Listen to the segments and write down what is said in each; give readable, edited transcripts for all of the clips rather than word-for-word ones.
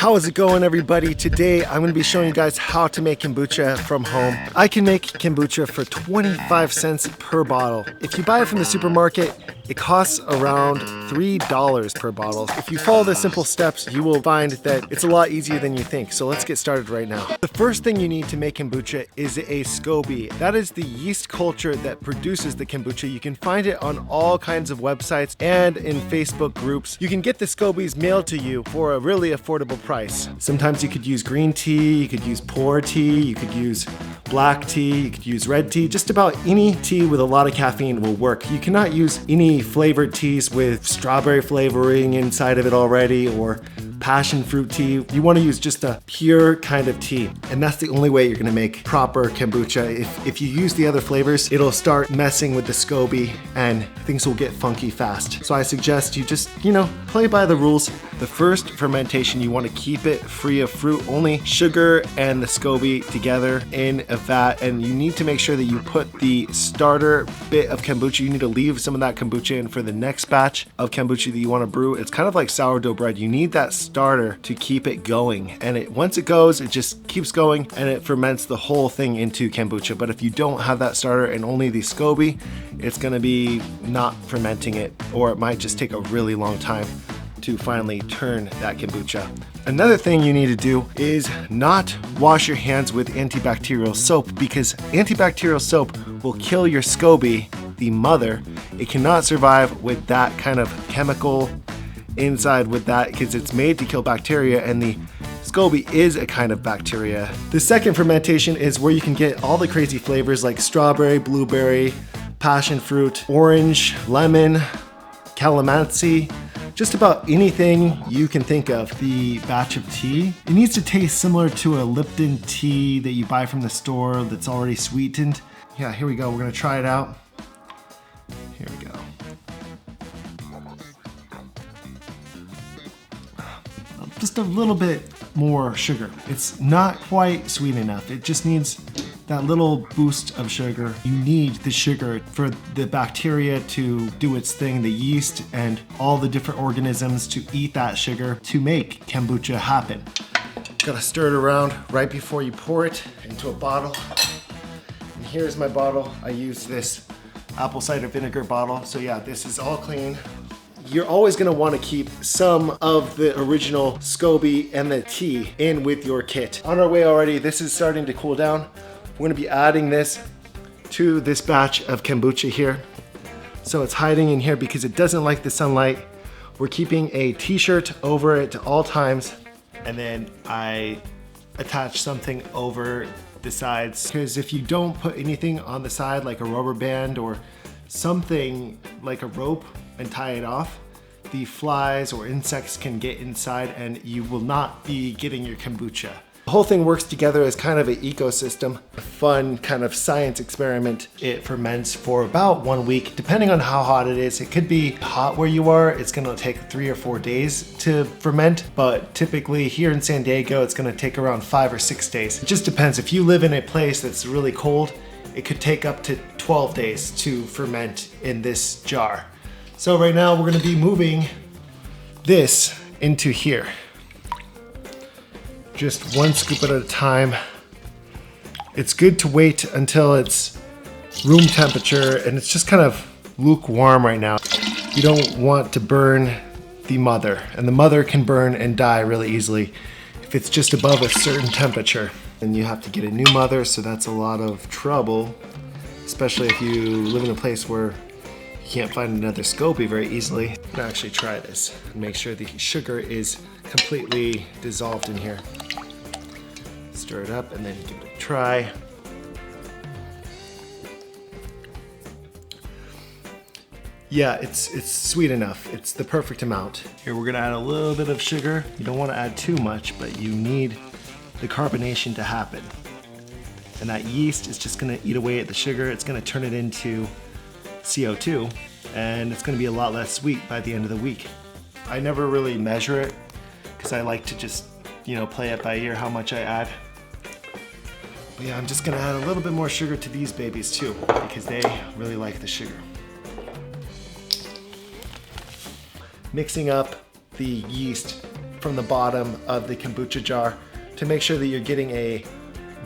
How is it going, everybody? Today I'm going to be showing you guys how to make kombucha from home. I can make kombucha for 25 cents per bottle. If you buy it from the supermarket, it costs around $3 per bottle. If you follow the simple steps, you will find that it's a lot easier than you think. So let's get started right now. The first thing you need to make kombucha is a Scoby. That is the yeast culture that produces the kombucha. You can find it on all kinds of websites and in Facebook groups. You can get the Scobies mailed to you for a really affordable price. Sometimes you could use green tea, you could use pour tea, you could use black tea, you could use red tea. Just about any tea with a lot of caffeine will work. You cannot use any flavored teas with strawberry flavoring inside of it already or passion fruit tea. You want to use just a pure kind of tea, and that's the only way you're going to make proper kombucha. If you use the other flavors, it'll start messing with the Scoby and things will get funky fast. So I suggest you just, play by the rules. The first fermentation, you want to keep it free of fruit, only sugar and the Scoby together in a vat, and you need to make sure that you put the starter bit of kombucha. You need to leave some of that kombucha in for the next batch of kombucha that you want to brew. It's kind of like sourdough bread. You need that starter to keep it going, and once it goes, it just keeps going and it ferments the whole thing into kombucha. But if you don't have that starter and only the Scoby, it's going to be not fermenting it, or it might just take a really long time to finally turn that kombucha. Another thing you need to do is not wash your hands with antibacterial soap, because antibacterial soap will kill your Scoby, the mother. It cannot survive with that kind of chemical inside with that, because it's made to kill bacteria, and the Scoby is a kind of bacteria. The second fermentation is where you can get all the crazy flavors like strawberry, blueberry, passion fruit, orange, lemon, calamansi, just about anything you can think of. The batch of tea, it needs to taste similar to a Lipton tea that you buy from the store that's already sweetened. Yeah, here we go. We're gonna try it out. Here we go. Just a little bit more sugar. It's not quite sweet enough. It just needs that little boost of sugar. You need the sugar for the bacteria to do its thing, the yeast and all the different organisms to eat that sugar to make kombucha happen. Gotta stir it around right before you pour it into a bottle. And here's my bottle. I use this apple cider vinegar bottle. So yeah, this is all clean. You're always gonna wanna keep some of the original Scoby and the tea in with your kit. On our way already, this is starting to cool down. We're gonna be adding this to this batch of kombucha here. So it's hiding in here because it doesn't like the sunlight. We're keeping a t-shirt over it at all times. And then I attach something over the sides, because if you don't put anything on the side like a rubber band or something like a rope and tie it off, the flies or insects can get inside and you will not be getting your kombucha. The whole thing works together as kind of an ecosystem, a fun kind of science experiment. It ferments for about 1 week, depending on how hot it is. It could be hot where you are. It's gonna take 3 or 4 days to ferment, but typically here in San Diego, it's gonna take around 5 or 6 days. It just depends. If you live in a place that's really cold, it could take up to 12 days to ferment in this jar. So right now we're gonna be moving this into here. Just 1 scoop at a time. It's good to wait until it's room temperature and it's just kind of lukewarm right now. You don't want to burn the mother, and the mother can burn and die really easily if it's just above a certain temperature. And you have to get a new mother, so that's a lot of trouble, especially if you live in a place where you can't find another Scoby very easily. I'm gonna actually try this and make sure the sugar is completely dissolved in here. Stir it up and then give it a try. Yeah, it's sweet enough. It's the perfect amount. Here we're gonna add a little bit of sugar. You don't wanna add too much, but you need the carbonation to happen. And that yeast is just gonna eat away at the sugar. It's gonna turn it into CO2, and it's gonna be a lot less sweet by the end of the week. I never really measure it because I like to just, play it by ear how much I add. But yeah, I'm just gonna add a little bit more sugar to these babies too, because they really like the sugar. Mixing up the yeast from the bottom of the kombucha jar to make sure that you're getting a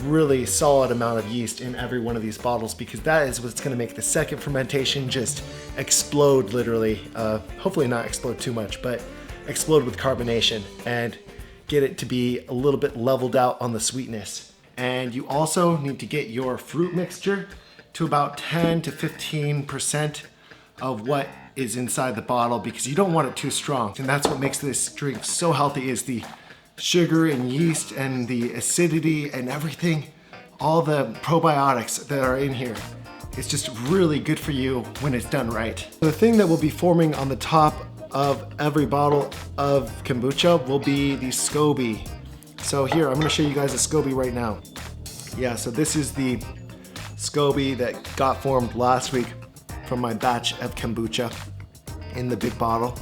really solid amount of yeast in every one of these bottles, because that is what's going to make the second fermentation just explode, literally. Hopefully not explode too much, but explode with carbonation and get it to be a little bit leveled out on the sweetness. And you also need to get your fruit mixture to about 10 to 15% of what is inside the bottle, because you don't want it too strong. And that's what makes this drink so healthy, is the sugar and yeast and the acidity and everything, all the probiotics that are in here. It's just really good for you when it's done right. The thing that will be forming on the top of every bottle of kombucha will be the Scoby. So here, I'm gonna show you guys a Scoby right now. Yeah, so this is the Scoby that got formed last week from my batch of kombucha in the big bottle.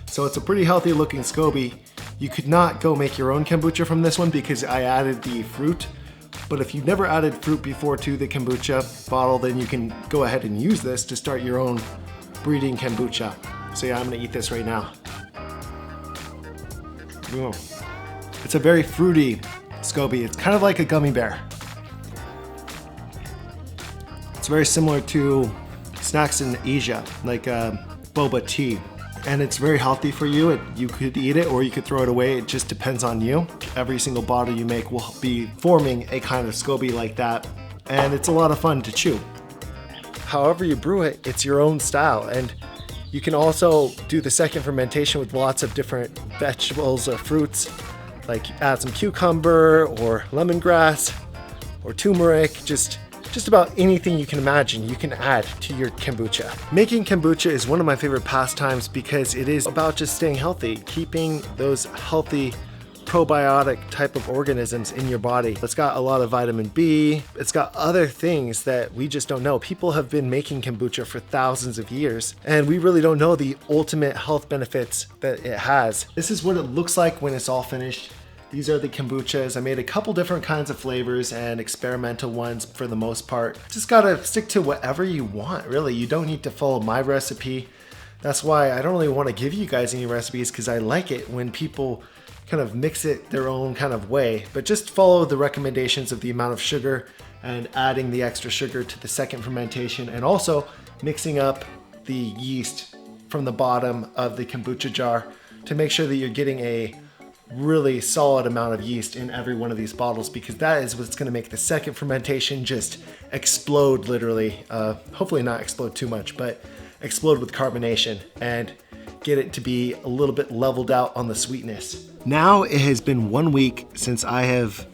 So it's a pretty healthy looking Scoby. You could not go make your own kombucha from this one because I added the fruit. But if you've never added fruit before to the kombucha bottle, then you can go ahead and use this to start your own breeding kombucha. So yeah, I'm gonna eat this right now. Ooh. It's a very fruity Scoby. It's kind of like a gummy bear. It's very similar to snacks in Asia, like boba tea. And it's very healthy for you. You could eat it or you could throw it away. It just depends on you. Every single bottle you make will be forming a kind of Scoby like that. And it's a lot of fun to chew. However you brew it, it's your own style. And you can also do the second fermentation with lots of different vegetables or fruits, like add some cucumber or lemongrass or turmeric, just about anything you can imagine you can add to your kombucha. Making kombucha is one of my favorite pastimes because it is about just staying healthy, keeping those healthy probiotic type of organisms in your body. It's got a lot of vitamin B. It's got other things that we just don't know. People have been making kombucha for thousands of years, and we really don't know the ultimate health benefits that it has. This is what it looks like when it's all finished. These are the kombuchas. I made a couple different kinds of flavors and experimental ones for the most part. Just gotta stick to whatever you want, really. You don't need to follow my recipe. That's why I don't really want to give you guys any recipes, because I like it when people kind of mix it their own kind of way. But just follow the recommendations of the amount of sugar and adding the extra sugar to the second fermentation, and also mixing up the yeast from the bottom of the kombucha jar to make sure that you're getting a really solid amount of yeast in every one of these bottles, because that is what's going to make the second fermentation just explode, literally. Hopefully not explode too much, but explode with carbonation and get it to be a little bit leveled out on the sweetness. Now it has been 1 week since I have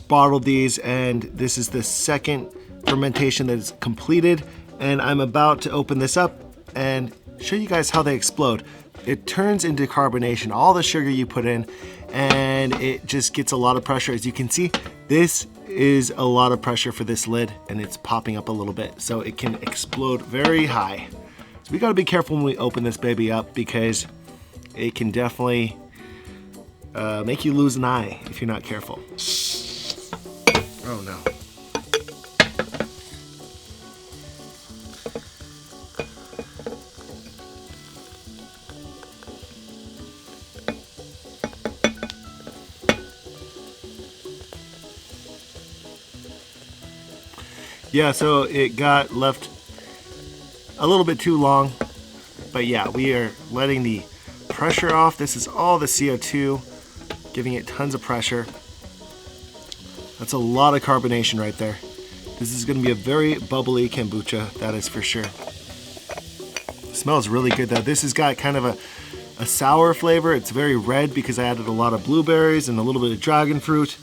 bottled these, and this is the second fermentation that is completed, and I'm about to open this up and show you guys how they explode. It turns into carbonation, all the sugar you put in, and it just gets a lot of pressure. As you can see, this is a lot of pressure for this lid, and it's popping up a little bit, so it can explode very high. So we gotta be careful when we open this baby up, because it can definitely make you lose an eye if you're not careful. Oh no. Yeah, so it got left a little bit too long, but yeah, we are letting the pressure off. This is all the CO2, giving it tons of pressure. That's a lot of carbonation right there. This is gonna be a very bubbly kombucha, that is for sure. It smells really good though. This has got kind of a sour flavor. It's very red because I added a lot of blueberries and a little bit of dragon fruit.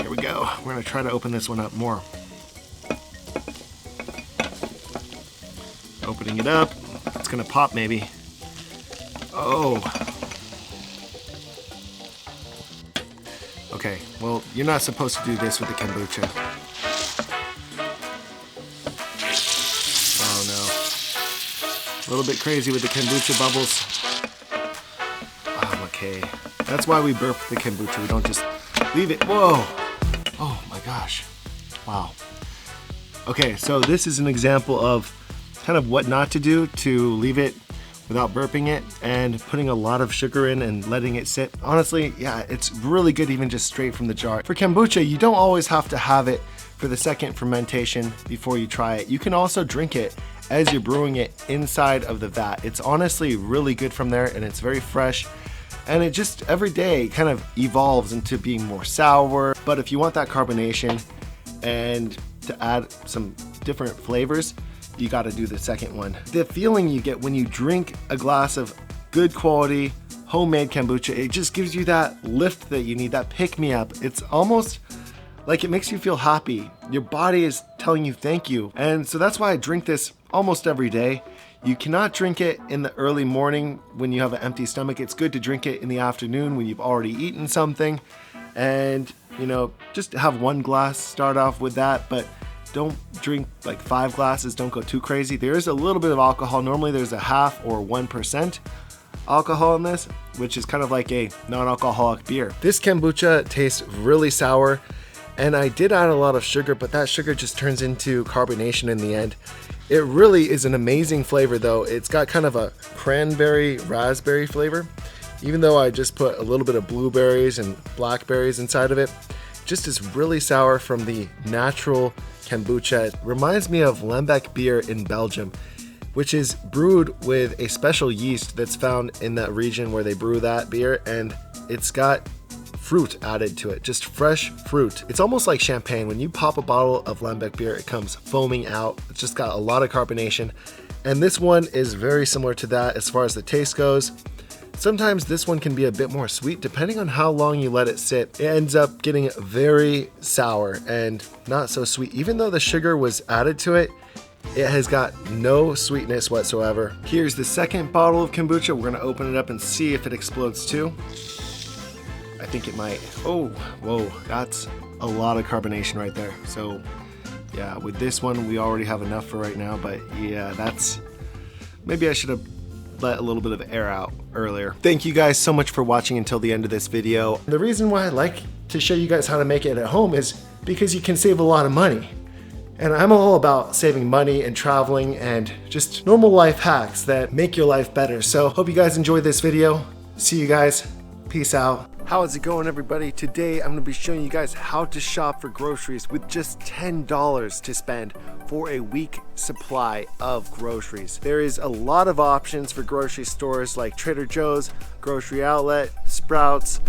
Here we go. We're gonna try to open this one up more. Opening it up, it's gonna pop maybe. Oh. Okay, well, you're not supposed to do this with the kombucha. Oh no. A little bit crazy with the kombucha bubbles. Oh, okay. That's why we burp the kombucha. We don't just leave it. Whoa. Oh my gosh. Wow. Okay, so this is an example of kind of what not to do, to leave it without burping it and putting a lot of sugar in and letting it sit. Honestly, yeah, it's really good even just straight from the jar. For kombucha, you don't always have to have it for the second fermentation before you try it. You can also drink it as you're brewing it inside of the vat. It's honestly really good from there, and it's very fresh. And it just every day kind of evolves into being more sour. But if you want that carbonation and to add some different flavors, you got to do the second one. The feeling you get when you drink a glass of good quality homemade kombucha, it just gives you that lift that you need, that pick-me-up. It's almost like it makes you feel happy. Your body is telling you thank you. And so that's why I drink this almost every day. You cannot drink it in the early morning when you have an empty stomach. It's good to drink it in the afternoon when you've already eaten something. And, you know, just have one glass, start off with that, but don't drink like 5 glasses, don't go too crazy. There is a little bit of alcohol. Normally there's a 0.5 or 1% alcohol in this, which is kind of like a non-alcoholic beer. This kombucha tastes really sour, and I did add a lot of sugar, but that sugar just turns into carbonation in the end. It really is an amazing flavor though. It's got kind of a cranberry raspberry flavor. Even though I just put a little bit of blueberries and blackberries inside of it, just is really sour from the natural kombucha. It reminds me of Lembeck beer in Belgium, which is brewed with a special yeast that's found in that region where they brew that beer, and it's got fruit added to it, just fresh fruit. It's almost like champagne. When you pop a bottle of Lembeck beer, it comes foaming out. It's just got a lot of carbonation, and this one is very similar to that as far as the taste goes. Sometimes this one can be a bit more sweet depending on how long you let it sit. It ends up getting very sour and not so sweet. Even though the sugar was added to it, it has got no sweetness whatsoever. Here's the second bottle of kombucha. We're gonna open it up and see if it explodes too. I think it might. Oh, whoa, that's a lot of carbonation right there. So yeah, with this one, we already have enough for right now, but yeah, maybe I should have let a little bit of air out earlier. Thank you guys so much for watching until the end of this video. The reason why I like to show you guys how to make it at home is because you can save a lot of money. And I'm all about saving money and traveling and just normal life hacks that make your life better. So hope you guys enjoyed this video. See you guys. Peace out. How is it going, everybody? Today I'm gonna be showing you guys how to shop for groceries with just $10 to spend for a week supply of groceries. There is a lot of options for grocery stores like Trader Joe's, Grocery Outlet, Sprouts,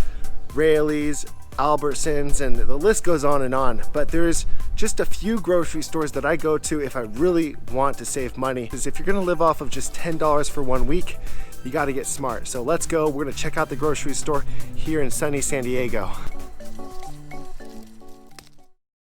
Raley's, Albertsons, and the list goes on and on. But there's just a few grocery stores that I go to if I really want to save money. Because if you're gonna live off of just $10 for 1 week, you gotta get smart. So let's go, we're gonna check out the grocery store here in sunny San Diego.